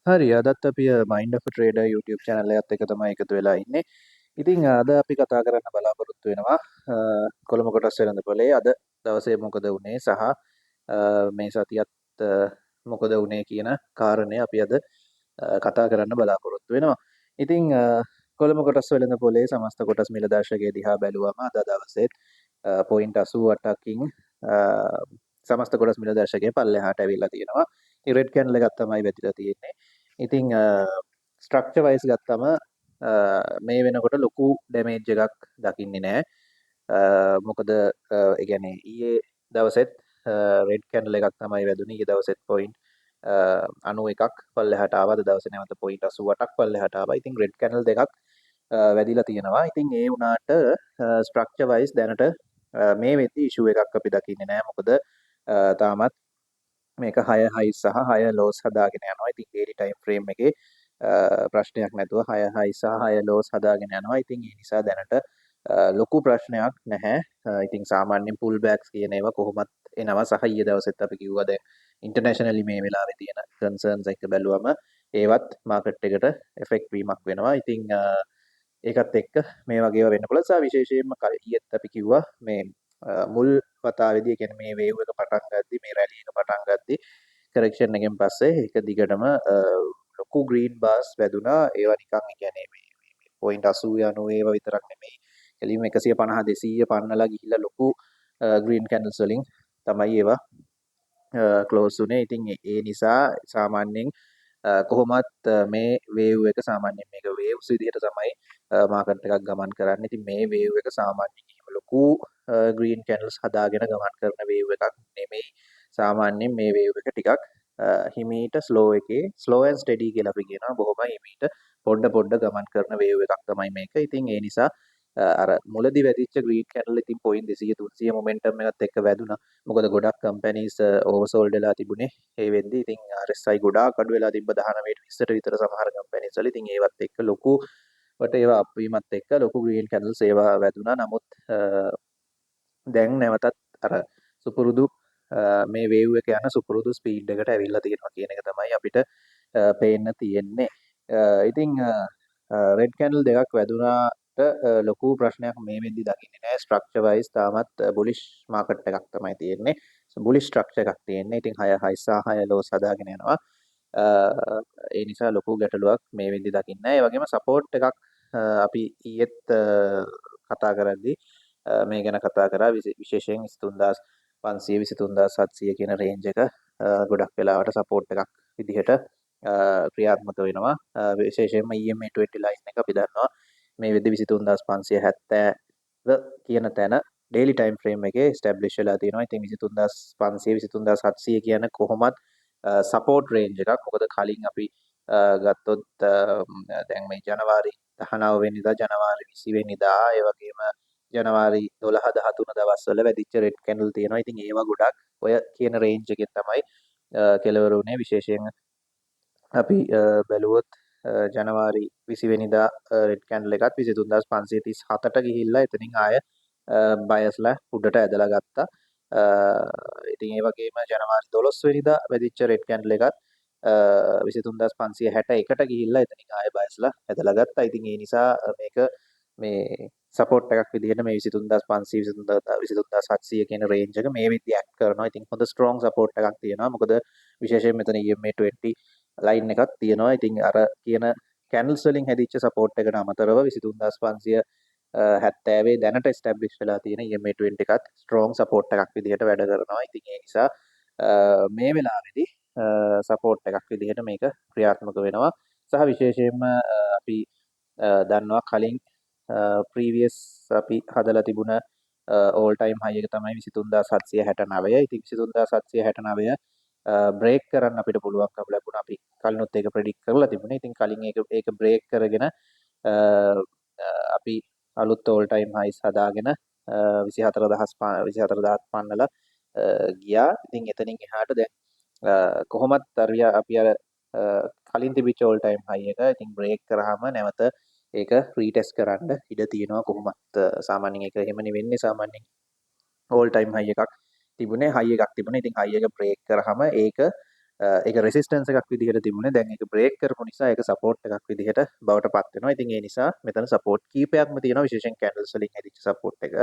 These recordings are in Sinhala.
හරි අදත් අපි mind of trader YouTube channel එකත් එක තමයි එකතු වෙලා ඉන්නේ. ඉතින් අද අපි කතා කරන්න බලාපොරොත්තු වෙනවා කොළඹ කොටස් වෙළඳපොලේ අද දවසේ මොකද වුනේ සහ මේ සතියත් මොකද වුනේ කියන කාරණේ අපි අද කතා කරන්න බලාපොරොත්තු වෙනවා. ඉතින් කොළඹ කොටස් වෙළඳපොලේ සමස්ත කොටස් මිල දර්ශකයේ දිහා බැලුවම අද දවසේ 0.88කින් සමස්ත කොටස් මිල දර්ශකයේ පල්ලෙහාට ඇවිල්ලා තියෙනවා. ඉතින් රෙඩ් කැන්ඩල් එකක් තමයි වැදිලා තියෙන්නේ. ඉතින් ස්ට්‍රක්චර් වයිස් ගත්තම මේ වෙනකොට ලොකු ඩැමේජ් එකක් දකින්නේ නැහැ. මොකද ඒ කියන්නේ ඊයේ දවසෙත් රෙඩ් කැන්ඩල් එකක් තමයි වැදුනේ. ඊයේ දවසෙත් 0.91ක් පල්ලෙහාට ආවා. අද දවසේ නැවත 0.88ක් පල්ලෙහාට ආවා. ඉතින් රෙඩ් කැන්ඩල් දෙකක් වැදිලා තියෙනවා. ඉතින් ඒ වුණාට ස්ට්‍රක්චර් වයිස් දැනට මේ වෙද්දි ඉෂුව එකක් අපි දකින්නේ නැහැ. මොකද තාමත් මේක 6 හයිස් සහ 6 ලෝස් හදාගෙන යනවා. ඉතින් ඩේලි ටයිම් ෆ්‍රේම් එකේ ප්‍රශ්නයක් නැතුව 6 හයිස් සහ 6 ලෝස් හදාගෙන යනවා. ඉතින් ඒ නිසා දැනට ලොකු ප්‍රශ්නයක් නැහැ. ඉතින් සාමාන්‍යයෙන් පුල් බෑක්ස් කියන ඒවා කොහොමත් එනවා සහ ඊයේ දවසෙත් අපි කිව්වා දැන් ඉන්ටර්නැෂනලි මේ වෙලාවේ තියෙන කන්සර්න්ස් එක බැලුවම ඒවත් මාකට් එකට එෆෙක්ට් වීමක් වෙනවා. ඉතින් ඒකත් එක්ක මේ වගේව වෙන්න පුළුවන්. සහ විශේෂයෙන්ම ඊයේත් අපි කිව්වා මේ මුල් වතාවේදී ඒ කියන්නේ මේ වේව් එක පටන් ගද්දි මේ රැලි එක පටන් ගද්දි කරෙක්ෂන් එකෙන් පස්සේ ඒක දිගටම ලොකු ග්‍රීන් බාර්ස් වැදුනා. ඒවා නිකන් ඒ කියන්නේ මේ 0.80 90 ඒවා විතරක් නෙමෙයි. එළියම 150 200 පන්නලා ගිහිල්ලා ලොකු ග්‍රීන් කැන්ඩල්ස් වලින් තමයි ඒවා ක්ලෝස් උනේ. ඉතින් ඒ නිසා සාමාන්‍යයෙන් කොහොමත් මේ වේව් එක සාමාන්‍යයෙන් මේක වේව්ස් විදිහට තමයි මාකට් එකක් ගමන් කරන්නේ. ඉතින් මේ වේව් එක සාමාන්‍යයෙන් එහෙම ලොකු ග්‍රීන් කැන්ඩල්ස් හදාගෙන ගමන් කරන වේව් එකක් නෙමෙයි. සාමාන්‍යයෙන් මේ වේව් එක ටිකක් හිමීට ස්ලෝ එකේ ස්ලෝ ඇන්ඩ් ස්ටඩි කියලා අපි කියනවා. බොහොම හිමීට පොඩ පොඩ ගමන් කරන වේව් එකක් තමයි මේක. ඉතින් ඒ නිසා අර මුලදි වැදිච්ච ග්‍රීන් කැන්ඩල් ඉතින් 0.200 300 මොමන්ටම් එකත් එක්ක වැදුනා. මොකද ගොඩක් කම්පැනිස් ඕවර්සෝල්ඩ් වෙලා තිබුණේ ඒ වෙද්දි. ඉතින් RSI ගොඩාක් අඩු වෙලා තිබ්බ 19ට 20ට විතර සමහර කම්පැනිස් වල. ඉතින් ඒවත් එක්ක ලොකු වට ඒවා අප්වීමත් එක්ක ලොකු ග්‍රීන් කැන්ඩල්ස් ඒවා වැදුනා. නමුත් දැන් නැවතත් අර සුපුරුදු මේ වේව් එක යන සුපුරුදු ස්පීඩ් එකට ඇවිල්ලා තියෙනවා කියන එක තමයි අපිට පේන්න තියෙන්නේ. ඉතින් රෙඩ් කැන්ඩල් දෙකක් වැදුනාට ලොකු ප්‍රශ්නයක් මේ වෙද්දි දකින්නේ නැහැ. ස්ට්‍රක්චර් වයිස් තාමත් බුලිෂ් මාකට් එකක් තමයි තියෙන්නේ. බුලිෂ් ස්ට්‍රක්චර් එකක් තියෙන්නේ. ඉතින් 6 හයිස් සහ 6 ලෝස් හදාගෙන යනවා. ඒ නිසා ලොකු ගැටලුවක් මේ වෙද්දි දකින්නේ නැහැ. ඒ වගේම සපෝට් එකක් අපි ඊයේත් කතා කරද්දී මේ ගැන කතා කරා. විශේෂයෙන් 23500 23700 කියන රේන්ජ් එක ගොඩක් වෙලාවට සපෝට් එකක් විදිහට ක්‍රියාත්මක වෙනවා. විශේෂයෙන්ම EMA 20 ලයින් එක අපි දන්නවා මේ වෙද්දි 23570 කියන තැන ඩේලි ටයිම් ෆ්‍රේම් එකේ ස්ටැබ්ලිෂ් වෙලා තියෙනවා. ඉතින් 23500 23700 කියන කොහොමත් සපෝට් රේන්ජ් එකක්. මොකද කලින් අපි ගත්තොත් දැන් මේ ජනවාරි 19 වෙනිදා ජනවාරි 20 වෙනිදා ඒ වගේම ජනවාරි 12 13 දවස්වල වැදිච්ච රෙඩ් කැන්ඩල් තියෙනවා. ඉතින් ඒවා ගොඩක් ඔය කියන රේන්ජ් එකෙන් තමයි කෙලවර වුණේ. විශේෂයෙන් අපි බැලුවොත් ජනවාරි 20 වෙනිදා රෙඩ් කැන්ඩල් එකත් 23537ට ගිහිල්ලා එතනින් ආය බයස්ලා උඩට ඇදලා ගත්තා. ඉතින් ඒ වගේම ජනවාරි 12 වෙනිදා වැදිච්ච රෙඩ් කැන්ඩල් එකත් 23561ට ගිහිල්ලා එතනින් ආය බයස්ලා ඇදලා ගත්තා. ඉතින් ඒ නිසා මේක මේ සපෝට් එකක් විදිහට මේ 23500 23700 කියන රේන්ජ් එක මේ විදිහ ඇක්ට් කරනවා. ඉතින් හොඳ ස්ට්‍රෝං සපෝට් එකක් තියෙනවා. මොකද විශේෂයෙන් මෙතන EMA 20 ලයින් එකක් තියෙනවා. ඉතින් අර කියන කැන්ඩල්ස් වලින් හැදිච්ච සපෝට් එකට අමතරව 23570 දැනට එස්ටැබ්ලිෂ් වෙලා තියෙන EMA 20 එකත් ස්ට්‍රෝං සපෝට් එකක් විදිහට වැඩ කරනවා. ඉතින් ඒ නිසා මේ වෙලාවේදී සපෝට් එකක් විදිහට මේක ක්‍රියාත්මක වෙනවා. සහ විශේෂයෙන්ම අපි දන්නවා කලින් ප්‍රීවියස් අපි හදලා තිබුණ ඕල් ටයිම් හයි එක තමයි 23769. ඉතින් 23769 බ්‍රේක් කරන්න අපිට පුළුවන්කම ලැබුණා. අපි කලිනුත් ඒක ප්‍රෙඩික්ට් කරලා තිබුණේ. ඉතින් කලින් ඒක බ්‍රේක් කරගෙන අපි අලුත් ඕල් ටයිම් හයිස් හදාගෙන 24000 පන්නලා ගියා. ඉතින් එතනින් එහාට දැන් කොහොමත් අපි අර කලින් තිබිච්ච ඕල් ටයිම් හයි එක ඉතින් බ්‍රේක් කරාම නැවත ඒක රීටෙස්ට් කරන්න ඉඩ තියෙනවා. කොහොමත් සාමාන්‍යයෙන් ඒක එහෙමනේ වෙන්නේ. සාමාන්‍යයෙන් ඕල් ටයිම් හයි එකක් තිබුණේ හයි එකක් තිබුණේ. ඉතින් හයි එක බ්‍රේක් කරාම ඒක ඒක රෙසිස්ටන්ස් එකක් විදිහට තිබුණේ. දැන් ඒක බ්‍රේක් කරපු නිසා ඒක සපෝට් එකක් විදිහට බවට පත් වෙනවා. ඉතින් ඒ නිසා මෙතන සපෝට් කීපයක්ම තියෙනවා, විශේෂයෙන් කැන්ඩල්ස් වලින් හැදිච්ච සපෝට් එක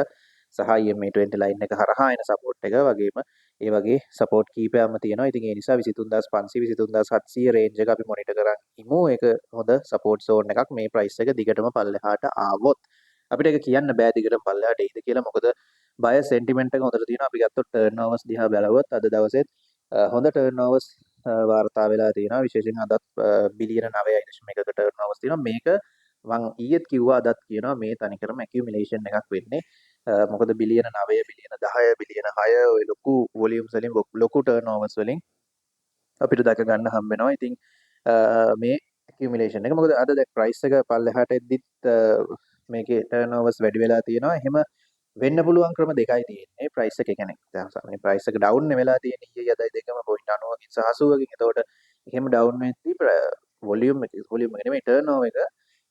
සහ EMA20 ලයින් එක හරහා එන සපෝට් එක වගේම ඒ වගේ සපෝට් කීපයක්ම තියෙනවා. ඉතින් ඒ නිසා 23500 23700 රේන්ජ් එක අපි මොනිටර් කරන් ඉමු. ඒක හොඳ සපෝට් සෝන් එකක්. මේ ප්‍රයිස් එක දිගටම පල්ලෙහාට ආවොත් අපිට ඒක කියන්න බෑ දිගටම පල්ලෙහාට එයිද කියලා. මොකද බය සෙන්ටිමන්ට් එක හොඳට තියෙනවා. අපි ගත්තොත් ටර්න් ඕවර්ස් දිහා බලුවොත් අද දවසේත් හොඳ ටර්න් ඕවර්ස් වාර්තා වෙලා තියෙනවා. විශේෂයෙන් අදත් බිලියන 9.1ක ටර්න් ඕවර්ස් තියෙනවා. මේක මං ඊයේත් කිව්වා, අදත් කියනවා මේ තනිකරම ඇකියුමුලේෂන් එකක් වෙන්නේ. මොකද බිලියන 9 බිලියන 10 බිලියන 6 ඔය ලොකු වොලියුම්ස් වලින් ලොකු ටර්න් ඕවර්ස් වලින් අපිට දැක ගන්න හම්බ වෙනවා. ඉතින් මේ ඇකියුමුලේෂන් එක මොකද අද දැන් ප්‍රයිස් එක පල්ලෙහාට එද්දිත් මේකේ ටර්න් ඕවර්ස් වැඩි වෙලා තියෙනවා. එහෙම වෙන්න පුළුවන් ක්‍රම දෙකයි තියෙන්නේ. ප්‍රයිස් එක කියන්නේ දැන් සාමාන්‍ය ප්‍රයිස් එක ඩවුන් වෙලා තියෙන්නේ ඊයේ අදයි දෙකම 0.90කින් සහ 80කින්. එතකොට එහෙම ඩවුන් වෙද්දී වොලියුම් එක නෙමෙයි ටර්න් ඕවර් එක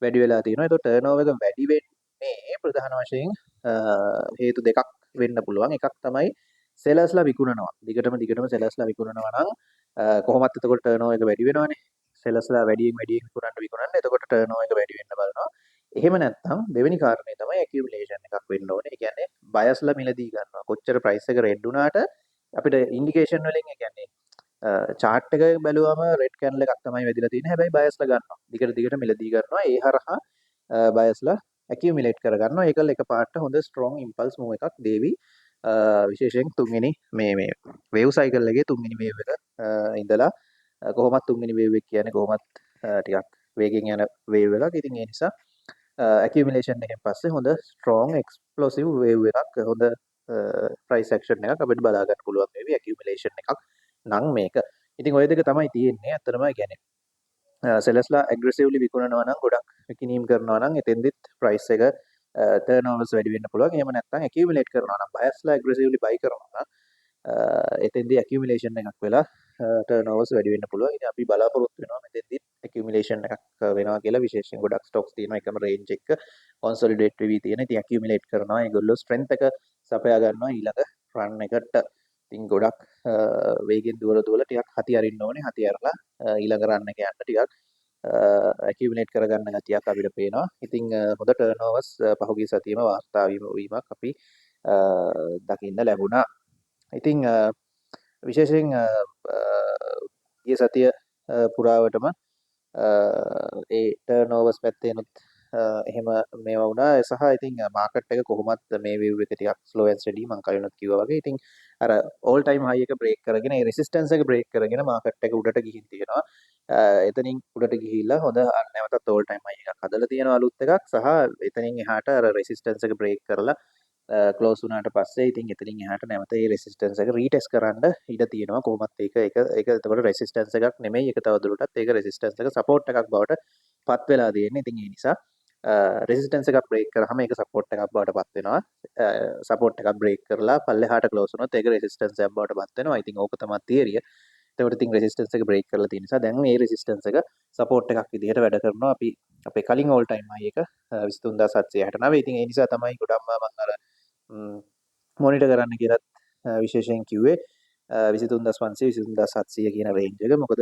වැඩි වෙලා තියෙනවා. එතකොට ටර්න් ඕවර් එක වැඩි වෙන්නේ ප්‍රධාන වශයෙන් හේතු දෙකක් වෙන්න පුළුවන්. එකක් තමයි සෙලර්ස්ලා විකුණනවා. දිගටම සෙලර්ස්ලා විකුණනවා නම් කොහොමත් එතකොට ටර්න් ඕවර් එක වැඩි වෙනවනේ. සෙලර්ස්ලා වැඩියෙන් විකුණන්න. එතකොට ටර්න් ඕවර් එක වැඩි වෙන්න බලනවා. එහෙම නැත්නම් දෙවෙනි කාරණේ තමයි ඇකියුමුලේෂන් එකක් වෙන්න ඕනේ. ඒ කියන්නේ බයස්ලා මිලදී ගන්නවා. කොච්චර ප්‍රයිස් එක රෙඩ් වුණාට අපිට ඉන්ඩිකේෂන් වලින් ඒ කියන්නේ chart එක බැලුවම රෙඩ් කැන්ඩල් එකක් තමයි වැදිලා තියෙන්නේ. හැබැයි බයස්ලා ගන්නවා. දිගට මිලදී ගන්නවා. ඒ හරහා බයස්ලා ඇකියුමුලේට් කර ගන්නවා. ඒකල එකපාරට හොඳ ස්ට්‍රෝං ඉම්පල්ස් මූව් එකක් දේවි. විශේෂයෙන් තුන්වෙනි මේ වේව් සයිකල් එකේ තුන්වෙනි වේව් එක ඉඳලා කොහොමත් තුන්වෙනි වේව් එක කියන්නේ කොහොමත් ටිකක් වේගෙන් යන වේව් එකක්. ඉතින් ඒ නිසා ඇකියුමුලේෂන් එකෙන් පස්සේ හොඳ ස්ට්‍රෝං එක්ස්ප්ලොසිව් වේව් එකක් හොඳ ප්‍රයිස් ඇක්ෂන් එකක් අපිට බලා ගන්න පුළුවන් වේවි ඇකියුමුලේෂන් එකක් නම් මේක. ඉතින් ওই දෙක තමයි තියෙන්නේ. අතරම කියන්නේ සෙලස්ලා ඇග්‍රෙසිව්ලි විකුණනවා නම් ගොඩක් විකිණීම් කරනවා නම් එතෙන්දිත් ප්‍රයිස් එක ටර්න් ඕවර්ස් වැඩි වෙන්න පුළුවන්. එහෙම නැත්නම් ඇකියුමුලේට් කරනවා නම් බයස්ලා ඇග්‍රෙසිව්ලි බයි කරනවා නම් එතෙන්දී ඇකියුමුලේෂන් එකක් වෙලා ටර්න් ඕවර්ස් වැඩි වෙන්න පුළුවන්. ඉතින් අපි බලාපොරොත්තු වෙනවා මෙතෙන්දී ඇකියුමුලේෂන් එකක් වෙනවා කියලා. විශේෂයෙන් ගොඩක් ස්ටොක්ස් තියෙනවා එකම රේන්ජ් එක කොන්සොලිඩේට් වෙවි තියෙන. ඉතින් ඇකියුමුලේට් කරනවා. ඒගොල්ලෝ ස්ට්‍රෙන්ත් එක සපයා ගන්නවා ඊළඟ රන් එකට. ඉතින් ගොඩක් වේගෙන් දුවලා ටිකක් හති අරින්න ඕනේ. හති අරලා ඊළඟ රන් එක යන්න ටිකක් ඇකියුමුලේට් කරගන්න ගතියක් අපිට පේනවා. ඉතින් හොඳ ටර්න් ඕවර්ස් පහුගිය සතියේම වාර්තා වීමක් අපි දකින්න ලැබුණා. ඉතින් විශේෂයෙන් ගිය සතිය පුරාවටම ඒ ටර්න් ඕවර්ස් පැත්තේනොත් එහෙම මේවා වුණා. සහ ඉතින් මාකට් එක කොහොමත් මේ වේව් එක ටිකක් ස්ලෝ ඇන්ඩ් ස්ටඩි මම කලිනුත් කිව්වා වගේ. ඉතින් අර ඕල් ටයිම් හයි එක බ්‍රේක් කරගෙන ඒ රෙසිස්ටන්ස් එක බ්‍රේක් කරගෙන මාකට් එක උඩට ගිහින් තියෙනවා. එතනින් උඩට ගිහිල්ලා හොඳ නැවතත් ඕල් ටයිම් හයි එකක් හදලා තියෙනවා අලුත් එකක්. සහ එතනින් එහාට අර රෙසිස්ටන්ස් එක බ්‍රේක් කරලා ක්ලෝස් වුණාට පස්සේ ඉතින් එතනින් එහාට නැවත ඒ රෙසිස්ටන්ස් එක රීටෙස්ට් කරන්න ඉඩ තියෙනවා. කොහොමත් ඒක එතකොට රෙසිස්ටන්ස් එකක් නෙමෙයි. ඒක තවදුරටත් ඒක රෙසිස්ටන්ස් එක සපෝට් එකක් බවට පත් වෙලා තියෙන්නේ. ඉතින් ඒ නිසා රෙසිස්ටන්ස් එකක් බ්‍රේක් කරාම ඒක සපෝට් එකක් බවට පත් වෙනවා. සපෝට් එකක් බ්‍රේක් කරලා පල්ලෙහාට ක්ලෝස් වුණොත් ඒක රෙසිස්ටන්ස් එකක් බවට පත් වෙනවා. ඉතින් ඕක තමයි තියරිය. එතකොට ඉතින් රෙසිස්ටන්ස් එක බ්‍රේක් කරලා තියෙන නිසා දැන් මේ රෙසිස්ටන්ස් එක සපෝට් එකක් විදිහට වැඩ කරනවා. අපි අපේ කලින් ඕල් ටයිම් හයි එක 23769. ඉතින් ඒ නිසා තමයි ගොඩක්ම මම අර මොනිටර් කරන්න කියලත් විශේෂයෙන් කිව්වේ 23500 23700 කියන රේන්ජ් එක. මොකද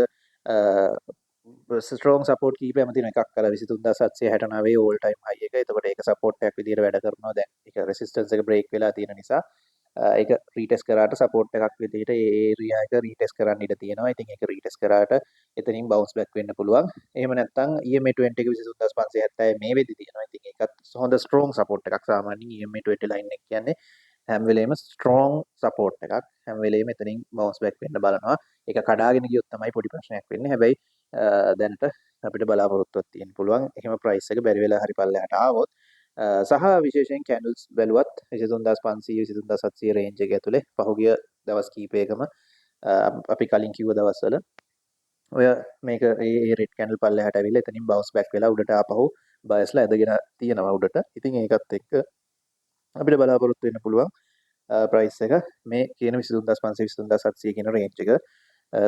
ස්ට්‍රෝං සපෝට් කීපයක්ම තියෙන එකක් අර 23769 ඕල් ටයිම් හයි එක. එතකොට ඒක සපෝට් එකක් විදිහට වැඩ කරනවා. දැන් ඒක රෙසිස්ටන්ස් එක බ්‍රේක් වෙලා තියෙන නිසා ඒක රීටෙස්ට් කරාට සපෝට් එකක් විදිහට ඒ ඒරියා එක රීටෙස්ට් කරන්න ඉඩ තියෙනවා. ඉතින් ඒක රීටෙස්ට් කරාට එතනින් බවුන්ස් බෑක් වෙන්න පුළුවන්. එහෙම නැත්නම් EMA20 එක 23570 මේ වෙද්දි තියෙනවා. ඉතින් ඒකත් හොඳ ස්ට්‍රෝං සපෝට් එකක්. සාමාන්‍යයෙන් EMA20 ලයින් එක කියන්නේ හැම වෙලේම ස්ට්‍රෝං සපෝට් එකක්. හැම වෙලේම එතනින් බවුන්ස් බෑක් වෙන්න බලනවා. ඒක කඩාගෙන ගියොත් තමයි පොඩි ප්‍රශ්නයක් වෙන්නේ. හැබැයි දැනට අපිට බලාපොරොත්තුවක් තියෙන්න පුළුවන්. එහෙම ප්‍රයිස් එක බැරි වෙලා හරි පල්ලෙහාට ආවොත් සහ විශේෂයෙන් කැන්ඩල්ස් බැලුවත් 23500 23700 රේන්ජ් එක ඇතුලේ පහුගිය දවස් කීපයකම අපි කලින් කිව්ව දවස්වල ඔය මේක ඒ රෙඩ් කැන්ඩල් පල්ලෙහාට ඇවිල්ලා එතනින් බවුන්ස් බෑක් වෙලා උඩට ආපහු බයස්ලා ඇදගෙන තියෙනවා උඩට. ඉතින් ඒකත් එක්ක අපිට බලාපොරොත්තු වෙන්න පුළුවන් ප්‍රයිස් එක මේ කියන 23500 23700 කියන රේන්ජ් එක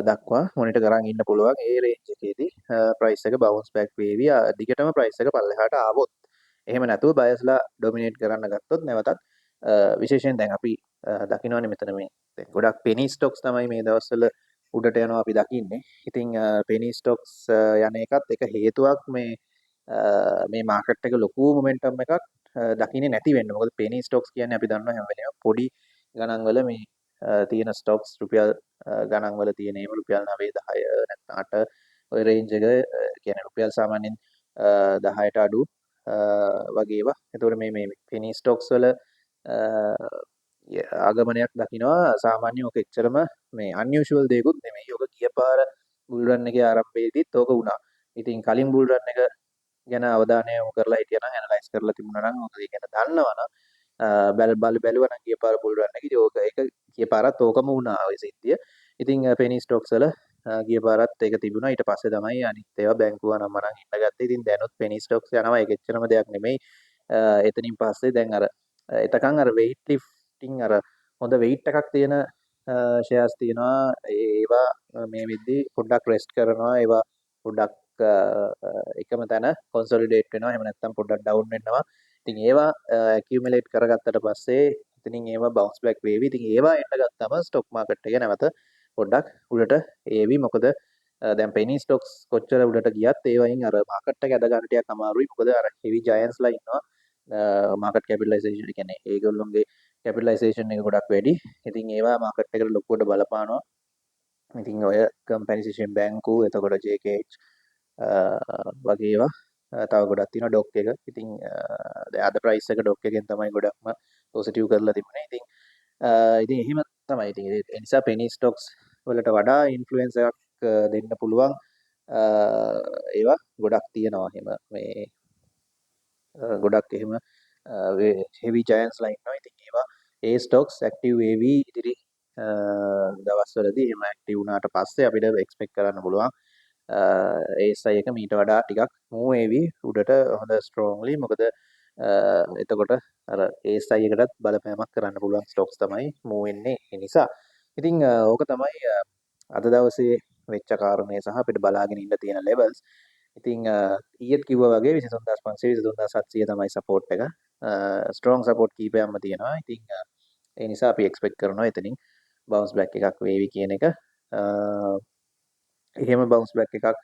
දක්වා මොනිටර් කරන් ඉන්න පුළුවන්. ඒ රේන්ජ් එකේදී ප්‍රයිස් එක බවුන්ස් බෑක් වේවි. දිගටම ප්‍රයිස් එක පල්ලෙහාට ආවොත්. එහෙම නැතුව බයස්ලා ඩොමිනේට් කරන්න ගත්තොත් නැවතත් විශේෂයෙන් දැන් අපි දකින්නවානේ මෙතන මේ දැන් ගොඩක් පෙනි ස්ටොක්ස් තමයි මේ දවස්වල උඩට යනවා අපි දකින්නේ. ඉතින් penny stocks යන එකත් එක හේතුවක් මේ මාකට් එක ලොකු මොමන්ටම් එකක් දකින්නේ නැති වෙන්න. මොකද penny stocks කියන්නේ අපි දන්නවා හැම වෙලේම පොඩි ගණන් වල තියෙන stocks රුපියල් ගණන් වල තියෙන ඒවා රුපියල් 9 10 නැත්නම් 8 ඔය රේන්ජ් එක කියන්නේ රුපියල් සාමාන්‍යයෙන් 10ට අඩු වගේ ඒවා. එතකොට මේ penny stocks වල ආගමනයක් දකිනවා සාමාන්‍ය ඔක එච්චරම මේ unusual දෙයක්ුත් නෙමෙයි. ඔක ගිය පාර බුල් රන් එකේ ආරම්භයේදීත් ඕක වුණා. ඉතින් කලින් බුල් රන් එක ගැන අවධානය යොමු කරලා හිටියා නම් ඇනලයිස් කරලා තිබුණා නම් ඔක ගැන දන්නවා නම් බැලුවා නම් ගිය පාර බුල් රන් එකේ ඉතින් ඕක ඒක ගිය පාරත් ඕකම වුණා ඔය සිද්ධිය. ඉතින් penny stocks වල ගිය පාරත් ඒක තිබුණා. ඊට පස්සේ තමයි අනිත් ඒවා බැංකුව නම නම් ඉන්න ගත්තේ. ඉතින් දැනුත් penny stocks යනවා. ඒක එච්චරම දෙයක් නෙමෙයි. එතනින් පස්සේ දැන් අර එතකන් අර weight lifting අර හොඳ weight එකක් තියෙන shares තියෙනවා. ඒවා මේ විද්දි පොඩ්ඩක් rest කරනවා. ඒවා පොඩ්ඩක් එකම තැන consolidate වෙනවා. එහෙම නැත්නම් පොඩ්ඩක් down වෙනවා. ඉතින් ඒවා accumulate කරගත්තට පස්සේ ඉතින් ඒවා bounce back වේවි. ඉතින් ඒවා එන්න ගත්තම stock market එක නැවත පොඩ්ඩක් උඩට ඒවි. මොකද දැන් penny stocks කොච්චර උඩට ගියත් ඒ වයින් අර market එක ඇද ගන්න ටිකක් අමාරුයි. මොකද අර heavy giants ලා ඉන්නවා. market capitalization කියන්නේ ඒගොල්ලොන්ගේ capitalization එක ගොඩක් වැඩි. ඉතින් ඒවා market එකට ලොකුවට බලපානවා. ඉතින් ඔය compensation බැංකු එතකොට JKH වගේ ඒවා තව ගොඩක් තියෙනවා ඩොක් එක. ඉතින් දැන් අද price එක ඩොක් එකෙන් තමයි ගොඩක්ම positive කරලා තිබුණේ. ඉතින් එහෙම තමයි. ඉතින් ඒ නිසා penny stocks වලට වඩා influence එකක් දෙන්න පුළුවන් ඒවා ගොඩක් තියෙනවා. එහෙම මේ ගොඩක් එහෙම heavy giants ලා ඉන්නවා. ඉතින් ඒවා ඒ stocks active වේවි ඉදිරි දවස්වලදී. එහෙම active වුණාට පස්සේ අපිට expect කරන්න පුළුවන් ASI එක මීට වඩා ටිකක් move වේවි උඩට හොඳ strongly. මොකද එතකොට අර ASI එකටත් බලපෑමක් කරන්න පුළුවන් stocks තමයි move වෙන්නේ. ඒ නිසා ඉතින් ඕක තමයි අද දවසේ වෙච්ච කාරණේ සහ අපිට බලාගෙන ඉන්න තියෙන levels. ඉතින් ඊයේත් කිව්වා වගේ 23500 23700 තමයි support එක. strong support කීපයක්ම තියෙනවා. ඉතින් ඒ නිසා අපි expect කරනවා එතනින් bounce back එකක් වේවි කියන එක. එහෙම bounce back එකක්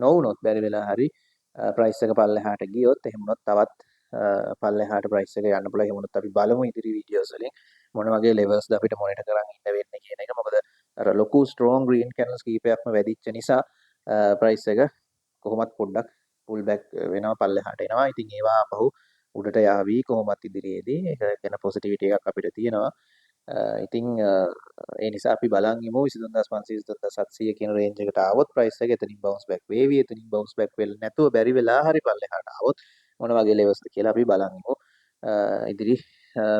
නොවුනොත් බැරි වෙලා හරි price එක පල්ලෙහාට ගියොත් එහෙම වුණොත් තවත් පල්ලෙහාට price එක යන්න පුළුවන්. එහෙම වුණොත් අපි බලමු ඉදිරි videos වලින් මොන වගේ levels ද අපිට monitor කරන් ඉන්න වෙන්නේ කියන එක. මොකද අර ලොකු strong green candles කීපයක්ම වැඩිච්ච නිසා price එක කොහොමත් පොඩ්ඩක් pull back වෙනවා පල්ලෙහාට එනවා. ඉතින් ඒවා ආපහු උඩට යාවි කොහොමත් ඉදිරියේදී. ඒක ගැන positivity එකක් අපිට තියෙනවා. ඉතින් ඒ නිසා අපි බලන් ඉමු 23500 23700 කියන රේන්ජ් එකට ආවොත් price එක එතනින් bounce back වේවි. එතනින් bounce back වෙන්නේ නැතුව බැරි වෙලා හරි පල්ලෙහාට ආවොත් මොන වගේ levels ද කියලා අපි බලන් ඉමු. ඉදිරි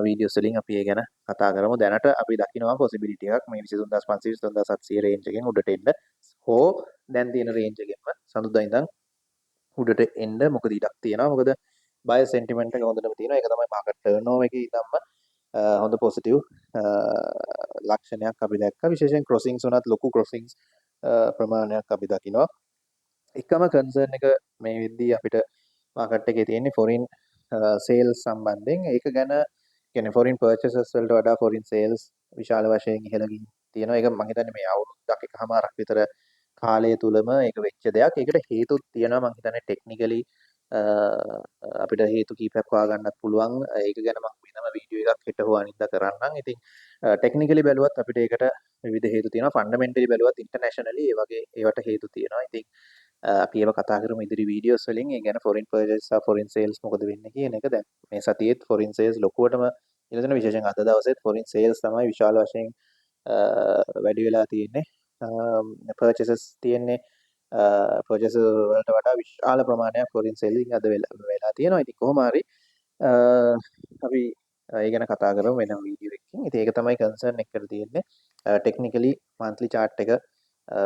videos වලින් අපි ඒ ගැන කතා කරමු. දැනට අපි දකිනවා possibility එකක් මේ 23500 23700 රේන්ජ් එකෙන් උඩට එන්න. හෝ දැන් තියෙන රේන්ජ් එකෙන්ම සඳුදා ඉඳන් උඩට එන්න මොකද ඉඩක් තියෙනවා. මොකද buy sentiment එක හොඳටම තියෙනවා. ඒක තමයි market turnover එකේ ඉඳන්ම හොඳ පොසිටිව් ලක්ෂණයක් අපි දැක්කා. විශේෂයෙන් ක්‍රොසින්ග්ස් උනත් ලොකු ක්‍රොසින්ග්ස් ප්‍රමාණයක් අපි දකිනවා. එකම කන්සර්න් එක මේ වෙද්දී අපිට මාකට් එකේ තියෙන්නේ ෆොරින් සේල්ස් සම්බන්ධයෙන්. ඒක ගැන කියන්නේ ෆොරින් පර්චේසස් වලට වඩා ෆොරින් සේල්ස් විශාල වශයෙන් ඉහළ ගිහින් තියෙනවා. ඒක මම හිතන්නේ මේ අවුරුද්දක් එකමාරක් විතර කාලය තුලම ඒක වෙච්ච දෙයක්. ඒකට හේතුත් තියෙනවා මම හිතන්නේ ටෙක්නිකලි අපිට හේතු කීපයක් හොයාගන්නත් පුළුවන්. ඒක ගැන මම වෙනම වීඩියෝ එකක් හෙට හෝ අනිද්දා කරන්නම්. ඉතින් ටෙක්නිකලි බැලුවත් අපිට ඒකට විවිධ හේතු තියෙනවා. ෆන්ඩමෙන්ටලි බැලුවත් ඉන්ටර්නැෂනලි ඒ වගේ ඒවට හේතු තියෙනවා. ඉතින් අපි ඒව කතා කරමු ඉදිරි වීඩියෝස් වලින්. ඒ ගැන ෆොරින් පර්චේස් සහ ෆොරින් සේල්ස් මොකද වෙන්නේ කියන එක. දැන් මේ සතියේත් ෆොරින් සේල්ස් ලොකුවටම ඉහළ තියෙන විශේෂයෙන් අද දවසේත් ෆොරින් සේල්ස් තමයි විශාල වශයෙන් වැඩි වෙලා තියෙන්නේ. පර්චේසස් තියෙන්නේ පර්චේස් වලට වඩා විශාල ප්‍රමාණයක් ෆොරින් සෙල්ලින් අද වෙලා තියෙනවා. ඉතින් කොහොම හරි අපි ඒ ගැන කතා කරමු වෙනම වීඩියෝ එකකින්. ඉතින් ඒක තමයි කන්සර්න් එකට තියෙන්නේ. ටෙක්නිකලි monthly chart එක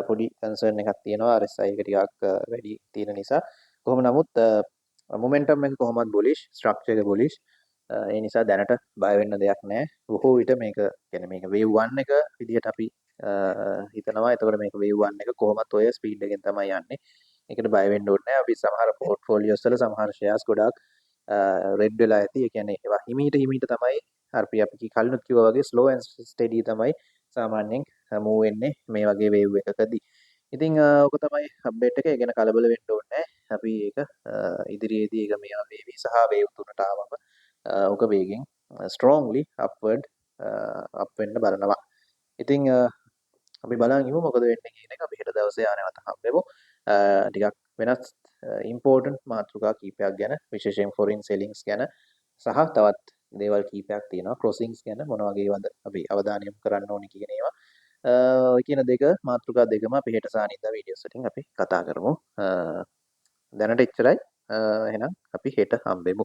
පොඩි කන්සර්න් එකක් තියෙනවා. RSI එක ටිකක් වැඩි තියෙන නිසා. කොහොම නමුත් මොමන්ටම් එක කොහොමත් bullish, structure එක bullish. ඒ නිසා දැනට බය වෙන්න දෙයක් නැහැ. බොහෝ විට මේක කියන්නේ මේක wave 1 එක විදිහට අපි හිතනවා. එතකොට මේක wave 1 එක කොහොමත් ඔය ස්පීඩ් එකෙන් තමයි යන්නේ. ඒකට බය වෙන්න ඕනේ නැහැ. අපි සමහර පෝර්ට්ෆෝලියෝස් වල සමහර shares ගොඩාක් රෙඩ් වෙලා ඇති. ඒ කියන්නේ ඒවා හිමීට තමයි අපි කලිනුත් කිව්වා වගේ slow and steady තමයි සාමාන්‍යයෙන් මූව් වෙන්නේ මේ වගේ වේව් එකකදී. ඉතින් ඔක තමයි අප්ඩේට් එක. ඒ ගැන කලබල වෙන්න ඕනේ නැහැ. අපි ඒක ඉදිරියේදී ඒක මේවා වේවි සහ වේව් තුනට ආවම ඔක වේගෙන් ස්ට්‍රෝංලි අප්වර්ඩ් අප් වෙන්න බලනවා. ඉතින් අපි බලන් ඉමු මොකද වෙන්නේ කියන එක. අපි හෙට දවසේ ආනවත හම්බෙමු. ටිකක් වෙනස් ඉම්පෝර්ටන්ට් මාතෘකා කීපයක් ගැන, විශේෂයෙන් ෆොරින් සෙලින්ග්ස් ගැන සහ තවත් දේවල් කීපයක් තියෙනවා ක්‍රොසින්ග්ස් ගැන මොන වගේ වද අපි අවධානය යොමු කරන්න ඕනේ කියන ඒවා. ඔය කියන දෙක මාතෘකා දෙකම අපි හෙට සානිද්දා වීඩියෝස් වලින් අපි කතා කරමු. දැනට එච්චරයි. එහෙනම් අපි හෙට හම්බෙමු.